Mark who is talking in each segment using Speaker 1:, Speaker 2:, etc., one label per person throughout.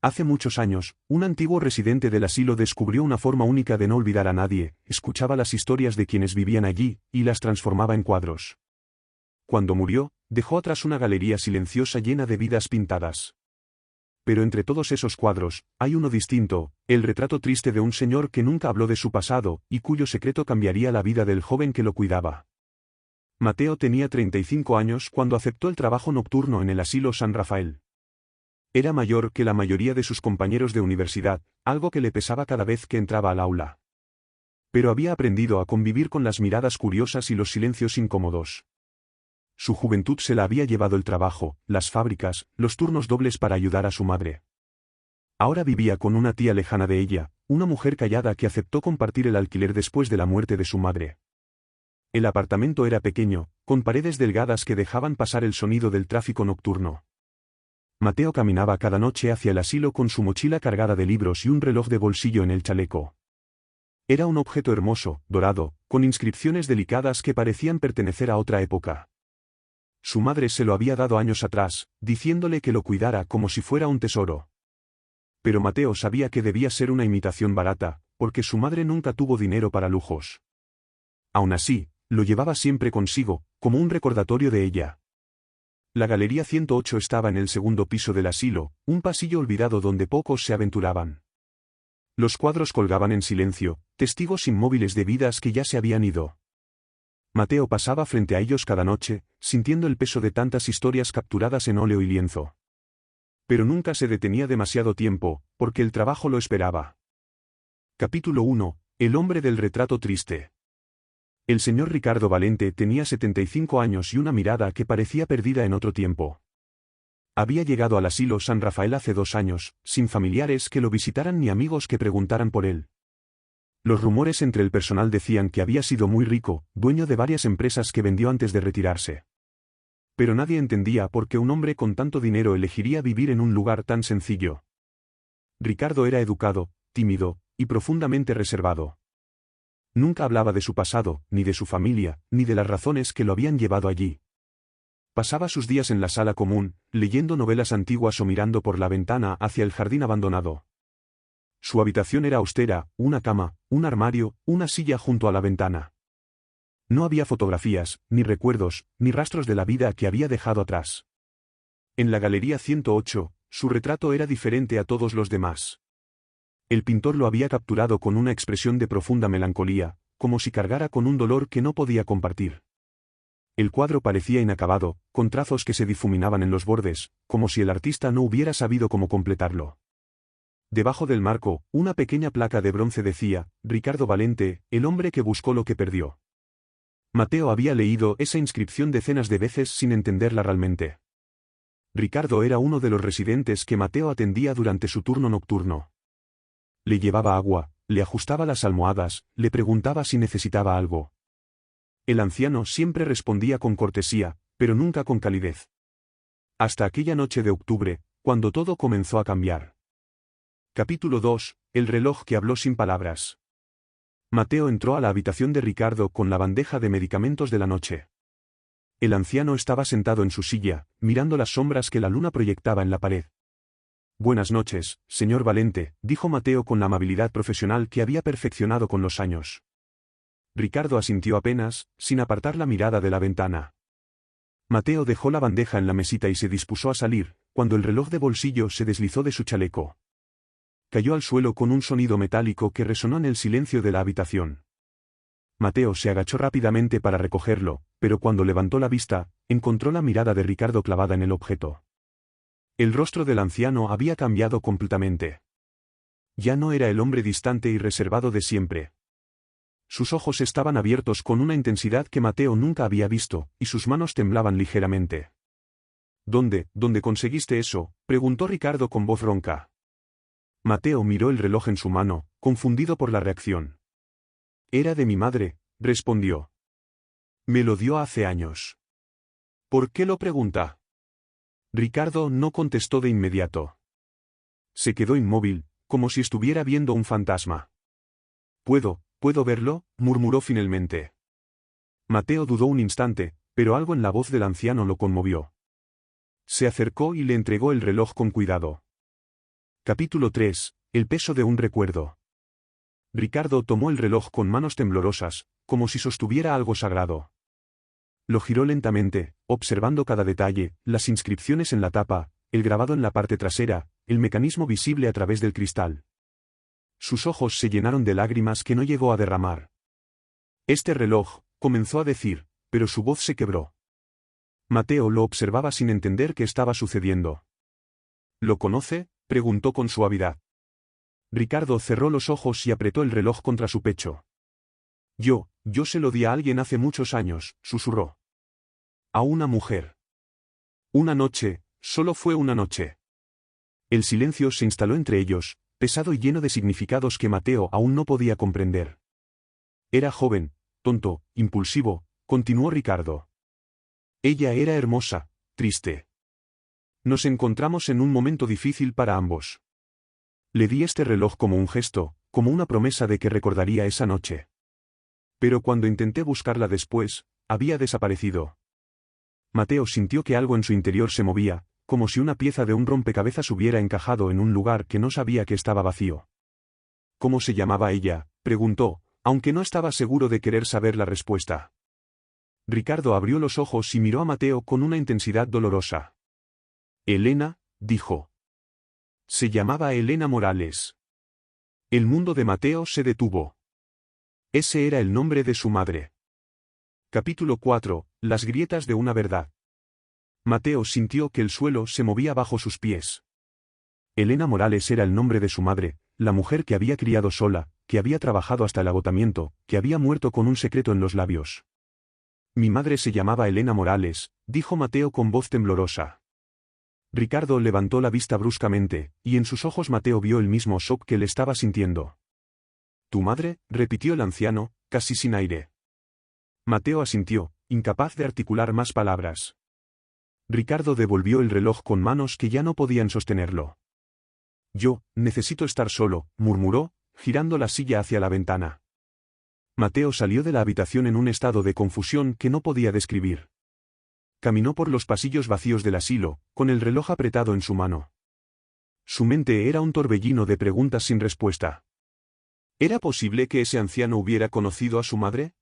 Speaker 1: Hace muchos años, un antiguo residente del asilo descubrió una forma única de no olvidar a nadie, escuchaba las historias de quienes vivían allí, y las transformaba en cuadros. Cuando murió, dejó atrás una galería silenciosa llena de vidas pintadas. Pero entre todos esos cuadros, hay uno distinto, el retrato triste de un señor que nunca habló de su pasado, y cuyo secreto cambiaría la vida del joven que lo cuidaba. Mateo tenía 35 años cuando aceptó el trabajo nocturno en el asilo San Rafael. Era mayor que la mayoría de sus compañeros de universidad, algo que le pesaba cada vez que entraba al aula. Pero había aprendido a convivir con las miradas curiosas y los silencios incómodos. Su juventud se la había llevado el trabajo, las fábricas, los turnos dobles para ayudar a su madre. Ahora vivía con una tía lejana de ella, una mujer callada que aceptó compartir el alquiler después de la muerte de su madre. El apartamento era pequeño, con paredes delgadas que dejaban pasar el sonido del tráfico nocturno. Mateo caminaba cada noche hacia el asilo con su mochila cargada de libros y un reloj de bolsillo en el chaleco. Era un objeto hermoso, dorado, con inscripciones delicadas que parecían pertenecer a otra época. Su madre se lo había dado años atrás, diciéndole que lo cuidara como si fuera un tesoro. Pero Mateo sabía que debía ser una imitación barata, porque su madre nunca tuvo dinero para lujos. Aún así, lo llevaba siempre consigo, como un recordatorio de ella. La Galería 108 estaba en el segundo piso del asilo, un pasillo olvidado donde pocos se aventuraban. Los cuadros colgaban en silencio, testigos inmóviles de vidas que ya se habían ido. Mateo pasaba frente a ellos cada noche, sintiendo el peso de tantas historias capturadas en óleo y lienzo. Pero nunca se detenía demasiado tiempo, porque el trabajo lo esperaba. Capítulo 1. El hombre del retrato triste. El señor Ricardo Valente tenía 75 años y una mirada que parecía perdida en otro tiempo. Había llegado al asilo San Rafael hace 2 años, sin familiares que lo visitaran ni amigos que preguntaran por él. Los rumores entre el personal decían que había sido muy rico, dueño de varias empresas que vendió antes de retirarse. Pero nadie entendía por qué un hombre con tanto dinero elegiría vivir en un lugar tan sencillo. Ricardo era educado, tímido, y profundamente reservado. Nunca hablaba de su pasado, ni de su familia, ni de las razones que lo habían llevado allí. Pasaba sus días en la sala común, leyendo novelas antiguas o mirando por la ventana hacia el jardín abandonado. Su habitación era austera, una cama, un armario, una silla junto a la ventana. No había fotografías, ni recuerdos, ni rastros de la vida que había dejado atrás. En la Galería 108, su retrato era diferente a todos los demás. El pintor lo había capturado con una expresión de profunda melancolía, como si cargara con un dolor que no podía compartir. El cuadro parecía inacabado, con trazos que se difuminaban en los bordes, como si el artista no hubiera sabido cómo completarlo. Debajo del marco, una pequeña placa de bronce decía, Ricardo Valente, el hombre que buscó lo que perdió. Mateo había leído esa inscripción decenas de veces sin entenderla realmente. Ricardo era uno de los residentes que Mateo atendía durante su turno nocturno. Le llevaba agua, le ajustaba las almohadas, le preguntaba si necesitaba algo. El anciano siempre respondía con cortesía, pero nunca con calidez. Hasta aquella noche de octubre, cuando todo comenzó a cambiar. Capítulo 2. El reloj que habló sin palabras. Mateo entró a la habitación de Ricardo con la bandeja de medicamentos de la noche. El anciano estaba sentado en su silla, mirando las sombras que la luna proyectaba en la pared. Buenas noches, señor Valente, dijo Mateo con la amabilidad profesional que había perfeccionado con los años. Ricardo asintió apenas, sin apartar la mirada de la ventana. Mateo dejó la bandeja en la mesita y se dispuso a salir, cuando el reloj de bolsillo se deslizó de su chaleco. Cayó al suelo con un sonido metálico que resonó en el silencio de la habitación. Mateo se agachó rápidamente para recogerlo, pero cuando levantó la vista, encontró la mirada de Ricardo clavada en el objeto. El rostro del anciano había cambiado completamente. Ya no era el hombre distante y reservado de siempre. Sus ojos estaban abiertos con una intensidad que Mateo nunca había visto, y sus manos temblaban ligeramente. ¿Dónde conseguiste eso?, preguntó Ricardo con voz ronca. Mateo miró el reloj en su mano, confundido por la reacción. Era de mi madre, respondió. Me lo dio hace años. ¿Por qué lo pregunta? Ricardo no contestó de inmediato. Se quedó inmóvil, como si estuviera viendo un fantasma. ¿Puedo verlo?, murmuró finalmente. Mateo dudó un instante, pero algo en la voz del anciano lo conmovió. Se acercó y le entregó el reloj con cuidado. Capítulo 3. El peso de un recuerdo. Ricardo tomó el reloj con manos temblorosas, como si sostuviera algo sagrado. Lo giró lentamente, observando cada detalle, las inscripciones en la tapa, el grabado en la parte trasera, el mecanismo visible a través del cristal. Sus ojos se llenaron de lágrimas que no llegó a derramar. Este reloj, comenzó a decir, pero su voz se quebró. Mateo lo observaba sin entender qué estaba sucediendo. ¿Lo conoce?, preguntó con suavidad. Ricardo cerró los ojos y apretó el reloj contra su pecho. Yo se lo di a alguien hace muchos años, susurró. A una mujer. Una noche, solo fue una noche. El silencio se instaló entre ellos, pesado y lleno de significados que Mateo aún no podía comprender. Era joven, tonto, impulsivo, continuó Ricardo. Ella era hermosa, triste. Nos encontramos en un momento difícil para ambos. Le di este reloj como un gesto, como una promesa de que recordaría esa noche. Pero cuando intenté buscarla después, había desaparecido. Mateo sintió que algo en su interior se movía, como si una pieza de un rompecabezas hubiera encajado en un lugar que no sabía que estaba vacío. ¿Cómo se llamaba ella?, preguntó, aunque no estaba seguro de querer saber la respuesta. Ricardo abrió los ojos y miró a Mateo con una intensidad dolorosa. Elena, dijo. Se llamaba Elena Morales. El mundo de Mateo se detuvo. Ese era el nombre de su madre. Capítulo 4. Las grietas de una verdad. Mateo sintió que el suelo se movía bajo sus pies. Elena Morales era el nombre de su madre, la mujer que había criado sola, que había trabajado hasta el agotamiento, que había muerto con un secreto en los labios. Mi madre se llamaba Elena Morales, dijo Mateo con voz temblorosa. Ricardo levantó la vista bruscamente, y en sus ojos Mateo vio el mismo shock que él estaba sintiendo. ¿Tu madre?, repitió el anciano, casi sin aire. Mateo asintió, incapaz de articular más palabras. Ricardo devolvió el reloj con manos que ya no podían sostenerlo. Yo, necesito estar solo, murmuró, girando la silla hacia la ventana. Mateo salió de la habitación en un estado de confusión que no podía describir. Caminó por los pasillos vacíos del asilo, con el reloj apretado en su mano. Su mente era un torbellino de preguntas sin respuesta. ¿Era posible que ese anciano hubiera conocido a su madre?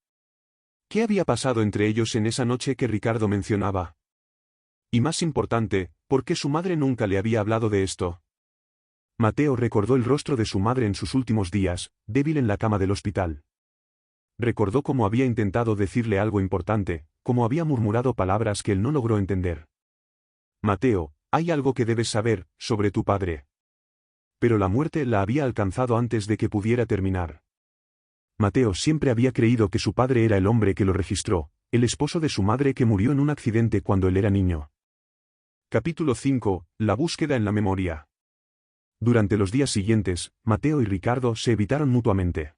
Speaker 1: ¿Qué había pasado entre ellos en esa noche que Ricardo mencionaba? Y más importante, ¿por qué su madre nunca le había hablado de esto? Mateo recordó el rostro de su madre en sus últimos días, débil en la cama del hospital. Recordó cómo había intentado decirle algo importante, cómo había murmurado palabras que él no logró entender. Mateo, hay algo que debes saber, sobre tu padre. Pero la muerte la había alcanzado antes de que pudiera terminar. Mateo siempre había creído que su padre era el hombre que lo registró, el esposo de su madre que murió en un accidente cuando él era niño. Capítulo 5. La búsqueda en la memoria. Durante los días siguientes, Mateo y Ricardo se evitaron mutuamente.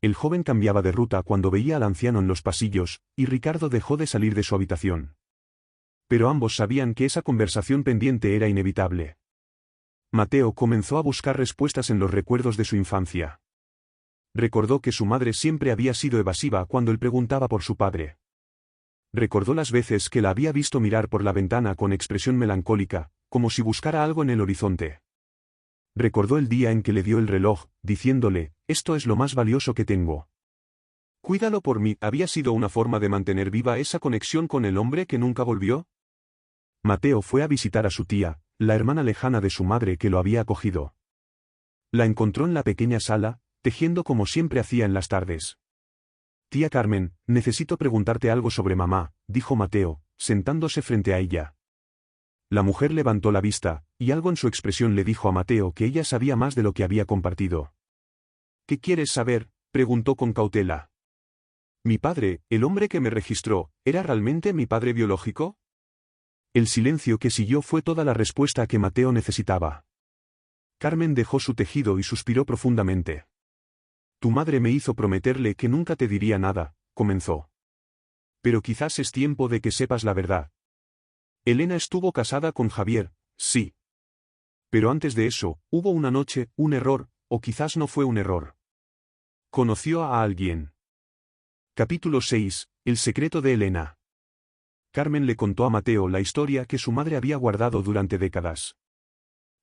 Speaker 1: El joven cambiaba de ruta cuando veía al anciano en los pasillos, y Ricardo dejó de salir de su habitación. Pero ambos sabían que esa conversación pendiente era inevitable. Mateo comenzó a buscar respuestas en los recuerdos de su infancia. Recordó que su madre siempre había sido evasiva cuando él preguntaba por su padre. Recordó las veces que la había visto mirar por la ventana con expresión melancólica, como si buscara algo en el horizonte. Recordó el día en que le dio el reloj, diciéndole, esto es lo más valioso que tengo. Cuídalo por mí, ¿había sido una forma de mantener viva esa conexión con el hombre que nunca volvió? Mateo fue a visitar a su tía, la hermana lejana de su madre que lo había acogido. La encontró en la pequeña sala, tejiendo como siempre hacía en las tardes. Tía Carmen, necesito preguntarte algo sobre mamá, dijo Mateo, sentándose frente a ella. La mujer levantó la vista, y algo en su expresión le dijo a Mateo que ella sabía más de lo que había compartido. ¿Qué quieres saber?, preguntó con cautela. ¿Mi padre, el hombre que me registró, era realmente mi padre biológico? El silencio que siguió fue toda la respuesta que Mateo necesitaba. Carmen dejó su tejido y suspiró profundamente. Tu madre me hizo prometerle que nunca te diría nada, comenzó. Pero quizás es tiempo de que sepas la verdad. Elena estuvo casada con Javier, sí. Pero antes de eso, hubo una noche, un error, o quizás no fue un error. Conoció a alguien. Capítulo 6. El secreto de Elena. Carmen le contó a Mateo la historia que su madre había guardado durante décadas.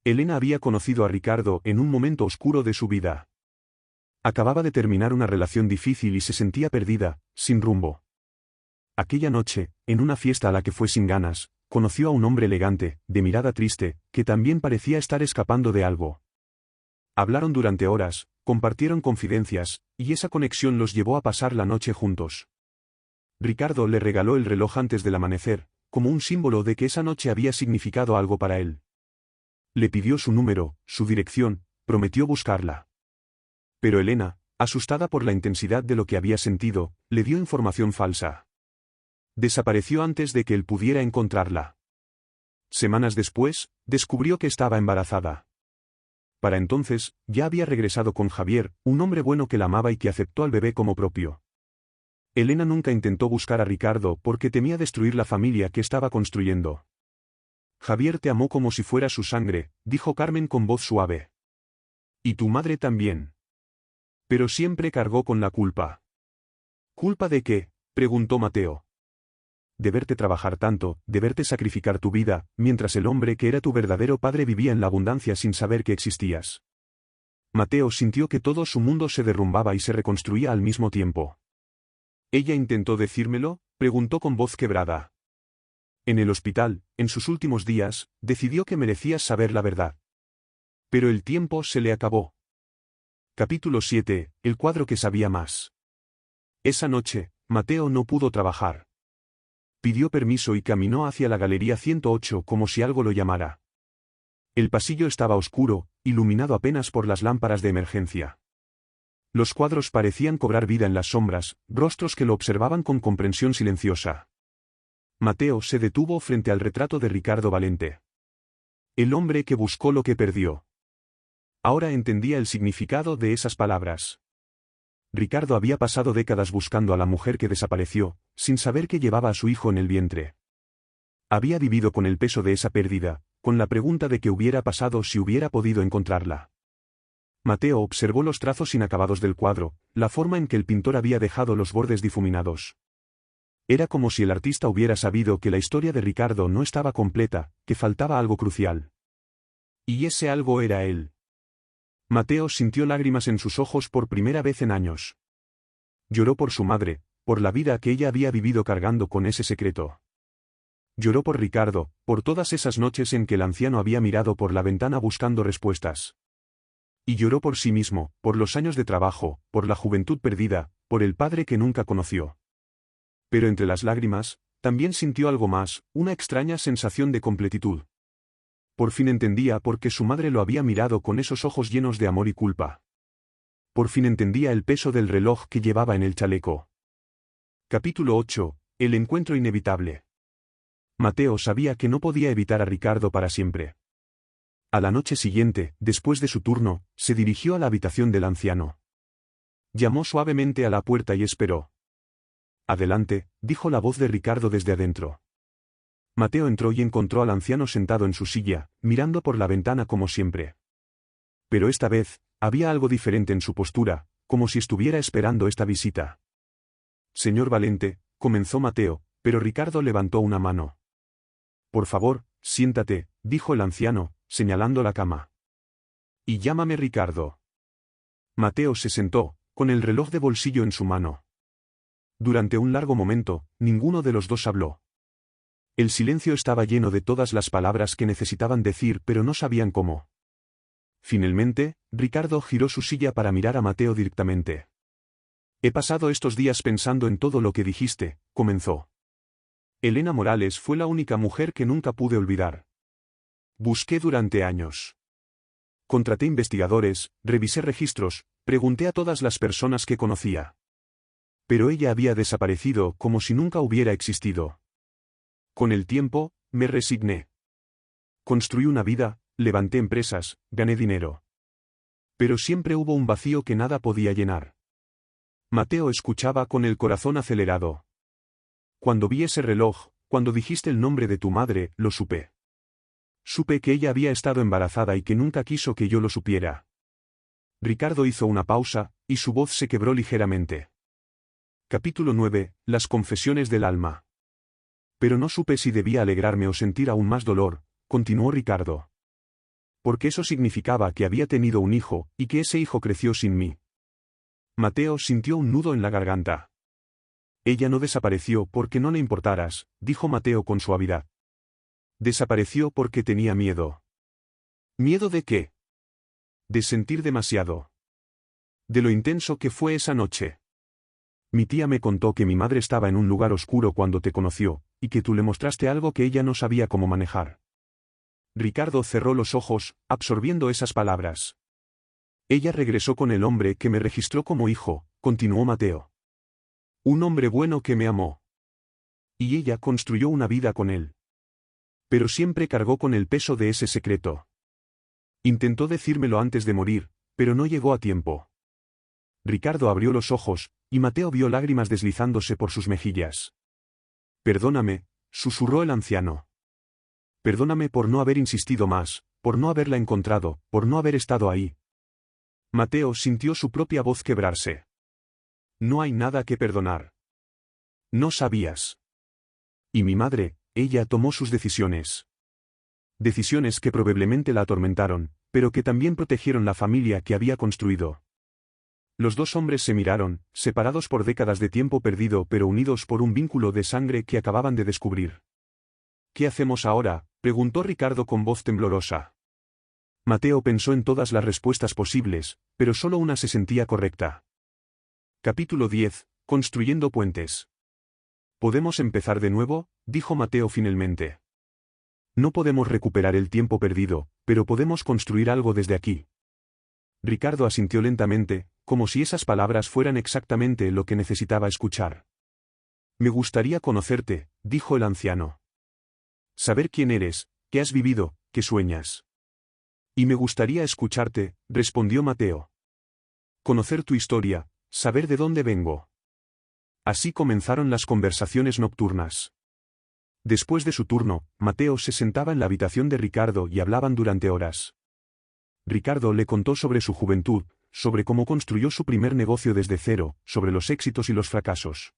Speaker 1: Elena había conocido a Ricardo en un momento oscuro de su vida. Acababa de terminar una relación difícil y se sentía perdida, sin rumbo. Aquella noche, en una fiesta a la que fue sin ganas, conoció a un hombre elegante, de mirada triste, que también parecía estar escapando de algo. Hablaron durante horas, compartieron confidencias, y esa conexión los llevó a pasar la noche juntos. Ricardo le regaló el reloj antes del amanecer, como un símbolo de que esa noche había significado algo para él. Le pidió su número, su dirección, prometió buscarla. Pero Elena, asustada por la intensidad de lo que había sentido, le dio información falsa. Desapareció antes de que él pudiera encontrarla. Semanas después, descubrió que estaba embarazada. Para entonces, ya había regresado con Javier, un hombre bueno que la amaba y que aceptó al bebé como propio. Elena nunca intentó buscar a Ricardo porque temía destruir la familia que estaba construyendo. Javier te amó como si fuera su sangre, dijo Carmen con voz suave. Y tu madre también. Pero siempre cargó con la culpa. ¿Culpa de qué?, preguntó Mateo. De verte trabajar tanto, de verte sacrificar tu vida, mientras el hombre que era tu verdadero padre vivía en la abundancia sin saber que existías. Mateo sintió que todo su mundo se derrumbaba y se reconstruía al mismo tiempo. ¿Ella intentó decírmelo?, preguntó con voz quebrada. En el hospital, en sus últimos días, decidió que merecías saber la verdad. Pero el tiempo se le acabó. Capítulo 7, el cuadro que sabía más. Esa noche, Mateo no pudo trabajar. Pidió permiso y caminó hacia la galería 108 como si algo lo llamara. El pasillo estaba oscuro, iluminado apenas por las lámparas de emergencia. Los cuadros parecían cobrar vida en las sombras, rostros que lo observaban con comprensión silenciosa. Mateo se detuvo frente al retrato de Ricardo Valente. El hombre que buscó lo que perdió. Ahora entendía el significado de esas palabras. Ricardo había pasado décadas buscando a la mujer que desapareció, sin saber que llevaba a su hijo en el vientre. Había vivido con el peso de esa pérdida, con la pregunta de qué hubiera pasado si hubiera podido encontrarla. Mateo observó los trazos inacabados del cuadro, la forma en que el pintor había dejado los bordes difuminados. Era como si el artista hubiera sabido que la historia de Ricardo no estaba completa, que faltaba algo crucial. Y ese algo era él. Mateo sintió lágrimas en sus ojos por primera vez en años. Lloró por su madre, por la vida que ella había vivido cargando con ese secreto. Lloró por Ricardo, por todas esas noches en que el anciano había mirado por la ventana buscando respuestas. Y lloró por sí mismo, por los años de trabajo, por la juventud perdida, por el padre que nunca conoció. Pero entre las lágrimas, también sintió algo más, una extraña sensación de completitud. Por fin entendía por qué su madre lo había mirado con esos ojos llenos de amor y culpa. Por fin entendía el peso del reloj que llevaba en el chaleco. Capítulo 8. El encuentro inevitable. Mateo sabía que no podía evitar a Ricardo para siempre. A la noche siguiente, después de su turno, se dirigió a la habitación del anciano. Llamó suavemente a la puerta y esperó. Adelante, dijo la voz de Ricardo desde adentro. Mateo entró y encontró al anciano sentado en su silla, mirando por la ventana como siempre. Pero esta vez, había algo diferente en su postura, como si estuviera esperando esta visita. Señor Valente, comenzó Mateo, pero Ricardo levantó una mano. Por favor, siéntate, dijo el anciano, señalando la cama. Y llámame Ricardo. Mateo se sentó, con el reloj de bolsillo en su mano. Durante un largo momento, ninguno de los dos habló. El silencio estaba lleno de todas las palabras que necesitaban decir pero no sabían cómo. Finalmente, Ricardo giró su silla para mirar a Mateo directamente. He pasado estos días pensando en todo lo que dijiste, comenzó. Elena Morales fue la única mujer que nunca pude olvidar. Busqué durante años. Contraté investigadores, revisé registros, pregunté a todas las personas que conocía. Pero ella había desaparecido como si nunca hubiera existido. Con el tiempo, me resigné. Construí una vida, levanté empresas, gané dinero. Pero siempre hubo un vacío que nada podía llenar. Mateo escuchaba con el corazón acelerado. Cuando vi ese reloj, cuando dijiste el nombre de tu madre, lo supe. Supe que ella había estado embarazada y que nunca quiso que yo lo supiera. Ricardo hizo una pausa, y su voz se quebró ligeramente. Capítulo 9. Las confesiones del alma. Pero no supe si debía alegrarme o sentir aún más dolor, continuó Ricardo. porque eso significaba que había tenido un hijo, y que ese hijo creció sin mí. Mateo sintió un nudo en la garganta. Ella no desapareció porque no le importaras, dijo Mateo con suavidad. Desapareció porque tenía miedo. ¿Miedo de qué? De sentir demasiado. De lo intenso que fue esa noche. Mi tía me contó que mi madre estaba en un lugar oscuro cuando te conoció, y que tú le mostraste algo que ella no sabía cómo manejar. Ricardo cerró los ojos, absorbiendo esas palabras. Ella regresó con el hombre que me registró como hijo, continuó Mateo. Un hombre bueno que me amó. Y ella construyó una vida con él. Pero siempre cargó con el peso de ese secreto. Intentó decírmelo antes de morir, pero no llegó a tiempo. Ricardo abrió los ojos, y Mateo vio lágrimas deslizándose por sus mejillas. Perdóname, susurró el anciano. Perdóname por no haber insistido más, por no haberla encontrado, por no haber estado ahí. Mateo sintió su propia voz quebrarse. No hay nada que perdonar. No sabías. Y mi madre, ella tomó sus decisiones. Decisiones que probablemente la atormentaron, pero que también protegieron la familia que había construido. Los dos hombres se miraron, separados por décadas de tiempo perdido pero unidos por un vínculo de sangre que acababan de descubrir. ¿Qué hacemos ahora?, preguntó Ricardo con voz temblorosa. Mateo pensó en todas las respuestas posibles, pero solo una se sentía correcta. Capítulo 10. Construyendo puentes. ¿Podemos empezar de nuevo?, dijo Mateo finalmente. No podemos recuperar el tiempo perdido, pero podemos construir algo desde aquí. Ricardo asintió lentamente, como si esas palabras fueran exactamente lo que necesitaba escuchar. Me gustaría conocerte, dijo el anciano. Saber quién eres, qué has vivido, qué sueñas. Y me gustaría escucharte, respondió Mateo. Conocer tu historia, saber de dónde vengo. Así comenzaron las conversaciones nocturnas. Después de su turno, Mateo se sentaba en la habitación de Ricardo y hablaban durante horas. Ricardo le contó sobre su juventud, sobre cómo construyó su primer negocio desde cero, sobre los éxitos y los fracasos.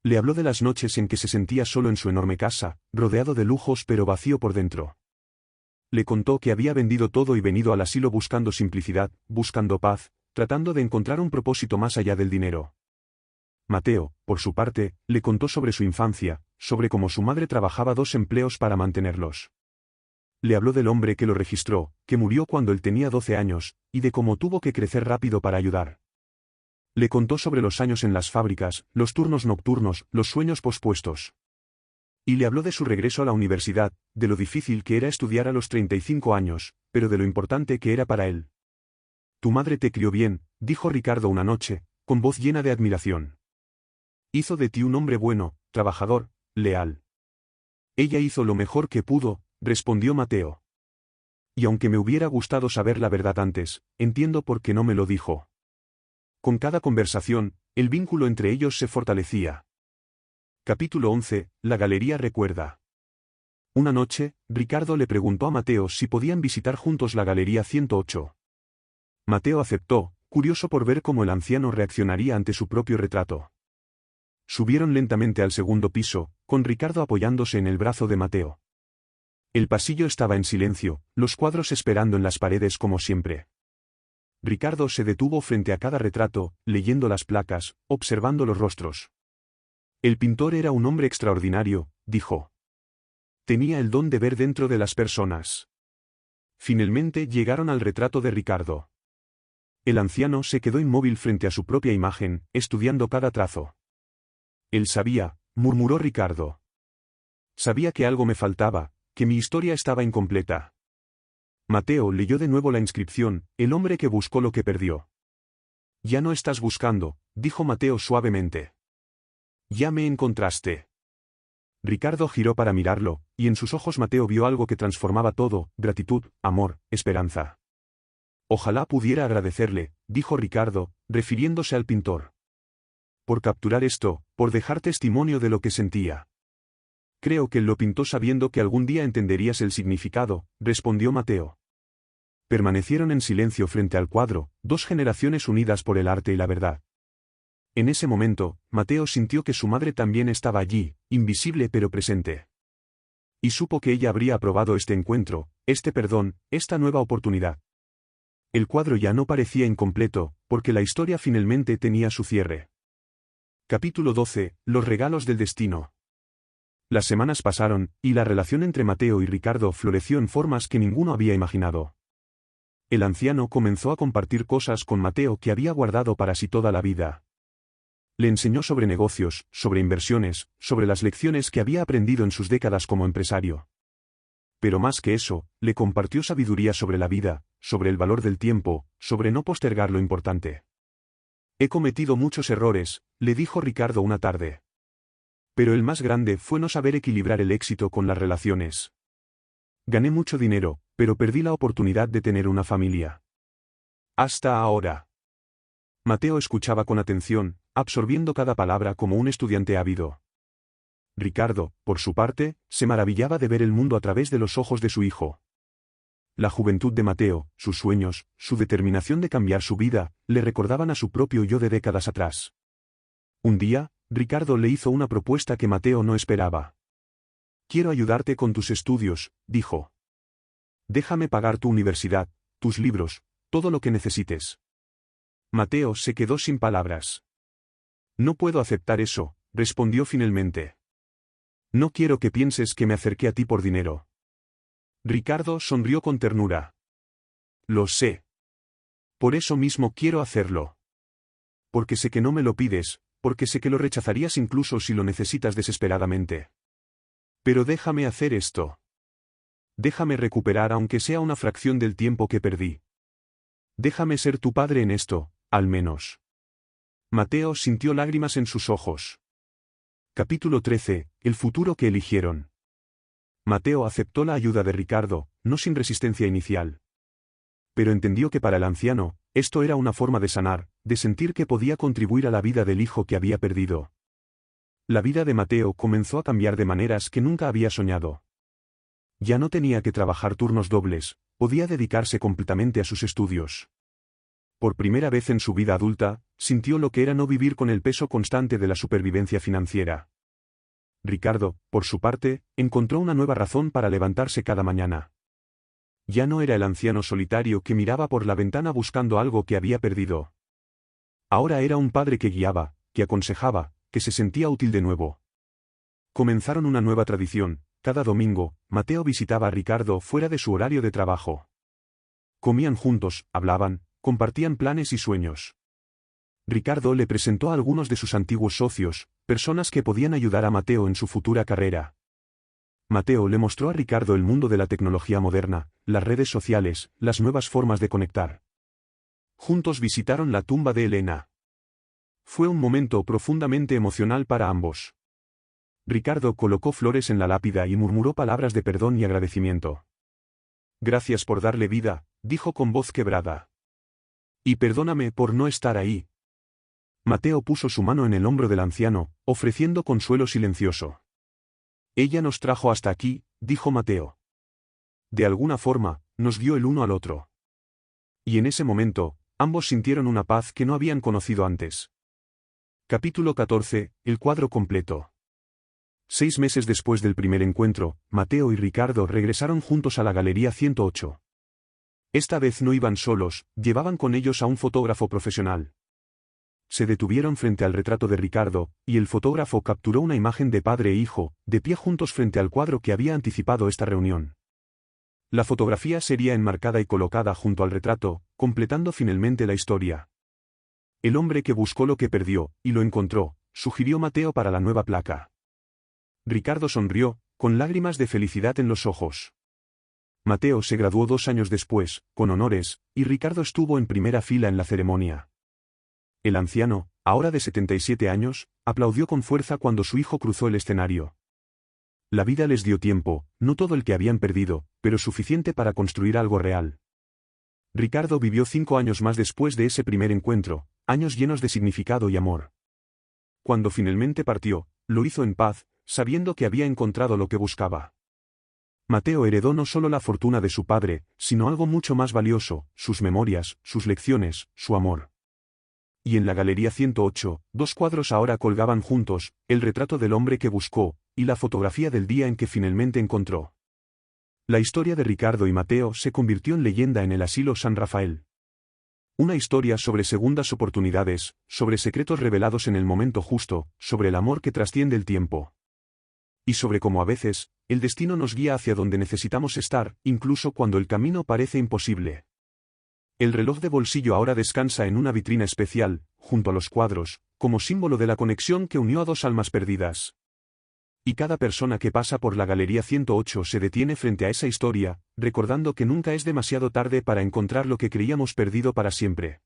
Speaker 1: Le habló de las noches en que se sentía solo en su enorme casa, rodeado de lujos pero vacío por dentro. Le contó que había vendido todo y venido al asilo buscando simplicidad, buscando paz, tratando de encontrar un propósito más allá del dinero. Mateo, por su parte, le contó sobre su infancia, sobre cómo su madre trabajaba 2 empleos para mantenerlos. Le habló del hombre que lo registró, que murió cuando él tenía 12 años, y de cómo tuvo que crecer rápido para ayudar. Le contó sobre los años en las fábricas, los turnos nocturnos, los sueños pospuestos. Y le habló de su regreso a la universidad, de lo difícil que era estudiar a los 35 años, pero de lo importante que era para él. Tu madre te crió bien, dijo Ricardo una noche, con voz llena de admiración. Hizo de ti un hombre bueno, trabajador, leal. Ella hizo lo mejor que pudo, respondió Mateo. Y aunque me hubiera gustado saber la verdad antes, entiendo por qué no me lo dijo. Con cada conversación, el vínculo entre ellos se fortalecía. Capítulo 11. La galería recuerda. Una noche, Ricardo le preguntó a Mateo si podían visitar juntos la galería 108. Mateo aceptó, curioso por ver cómo el anciano reaccionaría ante su propio retrato. Subieron lentamente al segundo piso, con Ricardo apoyándose en el brazo de Mateo. El pasillo estaba en silencio, los cuadros esperando en las paredes como siempre. Ricardo se detuvo frente a cada retrato, leyendo las placas, observando los rostros. El pintor era un hombre extraordinario, dijo. Tenía el don de ver dentro de las personas. Finalmente llegaron al retrato de Ricardo. El anciano se quedó inmóvil frente a su propia imagen, estudiando cada trazo. Él sabía, murmuró Ricardo. Sabía que algo me faltaba, que mi historia estaba incompleta. Mateo leyó de nuevo la inscripción, el hombre que buscó lo que perdió. Ya no estás buscando, dijo Mateo suavemente. Ya me encontraste. Ricardo giró para mirarlo, y en sus ojos Mateo vio algo que transformaba todo, gratitud, amor, esperanza. Ojalá pudiera agradecerle, dijo Ricardo, refiriéndose al pintor. Por capturar esto, por dejar testimonio de lo que sentía. Creo que él lo pintó sabiendo que algún día entenderías el significado, respondió Mateo. Permanecieron en silencio frente al cuadro, 2 generaciones unidas por el arte y la verdad. En ese momento, Mateo sintió que su madre también estaba allí, invisible pero presente. Y supo que ella habría aprobado este encuentro, este perdón, esta nueva oportunidad. El cuadro ya no parecía incompleto, porque la historia finalmente tenía su cierre. Capítulo 12. Los regalos del destino. Las semanas pasaron, y la relación entre Mateo y Ricardo floreció en formas que ninguno había imaginado. El anciano comenzó a compartir cosas con Mateo que había guardado para sí toda la vida. Le enseñó sobre negocios, sobre inversiones, sobre las lecciones que había aprendido en sus décadas como empresario. Pero más que eso, le compartió sabiduría sobre la vida, sobre el valor del tiempo, sobre no postergar lo importante. He cometido muchos errores, le dijo Ricardo una tarde. Pero el más grande fue no saber equilibrar el éxito con las relaciones. Gané mucho dinero, pero perdí la oportunidad de tener una familia. Hasta ahora. Mateo escuchaba con atención, absorbiendo cada palabra como un estudiante ávido. Ricardo, por su parte, se maravillaba de ver el mundo a través de los ojos de su hijo. La juventud de Mateo, sus sueños, su determinación de cambiar su vida, le recordaban a su propio yo de décadas atrás. Un día, Ricardo le hizo una propuesta que Mateo no esperaba. Quiero ayudarte con tus estudios, dijo. Déjame pagar tu universidad, tus libros, todo lo que necesites. Mateo se quedó sin palabras. No puedo aceptar eso, respondió finalmente. No quiero que pienses que me acerqué a ti por dinero. Ricardo sonrió con ternura. Lo sé. Por eso mismo quiero hacerlo. Porque sé que no me lo pides, porque sé que lo rechazarías incluso si lo necesitas desesperadamente. Pero déjame hacer esto. Déjame recuperar aunque sea una fracción del tiempo que perdí. Déjame ser tu padre en esto, al menos. Mateo sintió lágrimas en sus ojos. Capítulo 13. El futuro que eligieron. Mateo aceptó la ayuda de Ricardo, no sin resistencia inicial. Pero entendió que para el anciano, esto era una forma de sanar, de sentir que podía contribuir a la vida del hijo que había perdido. La vida de Mateo comenzó a cambiar de maneras que nunca había soñado. Ya no tenía que trabajar turnos dobles, podía dedicarse completamente a sus estudios. Por primera vez en su vida adulta, sintió lo que era no vivir con el peso constante de la supervivencia financiera. Ricardo, por su parte, encontró una nueva razón para levantarse cada mañana. Ya no era el anciano solitario que miraba por la ventana buscando algo que había perdido. Ahora era un padre que guiaba, que aconsejaba, que se sentía útil de nuevo. Comenzaron una nueva tradición. Cada domingo, Mateo visitaba a Ricardo fuera de su horario de trabajo. Comían juntos, hablaban, compartían planes y sueños. Ricardo le presentó a algunos de sus antiguos socios, personas que podían ayudar a Mateo en su futura carrera. Mateo le mostró a Ricardo el mundo de la tecnología moderna, las redes sociales, las nuevas formas de conectar. Juntos visitaron la tumba de Elena. Fue un momento profundamente emocional para ambos. Ricardo colocó flores en la lápida y murmuró palabras de perdón y agradecimiento. Gracias por darle vida, dijo con voz quebrada. Y perdóname por no estar ahí. Mateo puso su mano en el hombro del anciano, ofreciendo consuelo silencioso. Ella nos trajo hasta aquí, dijo Mateo. De alguna forma, nos dio el uno al otro. Y en ese momento, ambos sintieron una paz que no habían conocido antes. Capítulo 14. El cuadro completo. 6 meses después del primer encuentro, Mateo y Ricardo regresaron juntos a la Galería 108. Esta vez no iban solos, llevaban con ellos a un fotógrafo profesional. Se detuvieron frente al retrato de Ricardo, y el fotógrafo capturó una imagen de padre e hijo, de pie juntos frente al cuadro que había anticipado esta reunión. La fotografía sería enmarcada y colocada junto al retrato, completando finalmente la historia. El hombre que buscó lo que perdió, y lo encontró, sugirió Mateo para la nueva placa. Ricardo sonrió, con lágrimas de felicidad en los ojos. Mateo se graduó 2 años después, con honores, y Ricardo estuvo en primera fila en la ceremonia. El anciano, ahora de 77 años, aplaudió con fuerza cuando su hijo cruzó el escenario. La vida les dio tiempo, no todo el que habían perdido, pero suficiente para construir algo real. Ricardo vivió 5 años más después de ese primer encuentro, años llenos de significado y amor. Cuando finalmente partió, lo hizo en paz, sabiendo que había encontrado lo que buscaba. Mateo heredó no solo la fortuna de su padre, sino algo mucho más valioso, sus memorias, sus lecciones, su amor. y en la Galería 108, dos cuadros ahora colgaban juntos, el retrato del hombre que buscó, y la fotografía del día en que finalmente encontró. La historia de Ricardo y Mateo se convirtió en leyenda en el asilo San Rafael. Una historia sobre segundas oportunidades, sobre secretos revelados en el momento justo, sobre el amor que trasciende el tiempo. Y sobre cómo a veces, el destino nos guía hacia donde necesitamos estar, incluso cuando el camino parece imposible. El reloj de bolsillo ahora descansa en una vitrina especial, junto a los cuadros, como símbolo de la conexión que unió a dos almas perdidas. Y cada persona que pasa por la Galería 108 se detiene frente a esa historia, recordando que nunca es demasiado tarde para encontrar lo que creíamos perdido para siempre.